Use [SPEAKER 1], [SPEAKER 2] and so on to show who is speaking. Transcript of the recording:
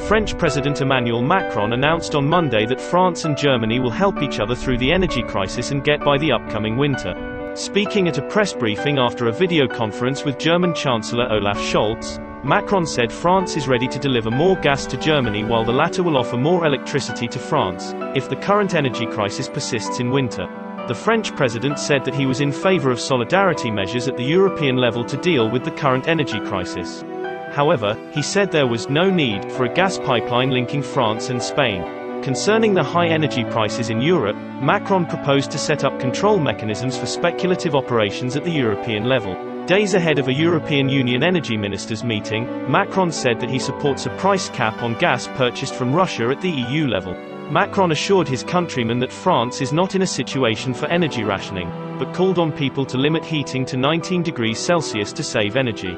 [SPEAKER 1] French President Emmanuel Macron announced on Monday that France and Germany will help each other through the energy crisis and get by the upcoming winter. Speaking at a press briefing after a video conference with German Chancellor Olaf Scholz, Macron said France is ready to deliver more gas to Germany while the latter will offer more electricity to France, if the current energy crisis persists in winter. The French president said that he was in favor of solidarity measures at the European level to deal with the current energy crisis. However, he said there was no need for a gas pipeline linking France and Spain. Concerning the high energy prices in Europe, Macron proposed to set up control mechanisms for speculative operations at the European level. Days ahead of a European Union energy ministers meeting, Macron said that he supports a price cap on gas purchased from Russia at the EU level. Macron assured his countrymen that France is not in a situation for energy rationing, but called on people to limit heating to 19 degrees Celsius to save energy.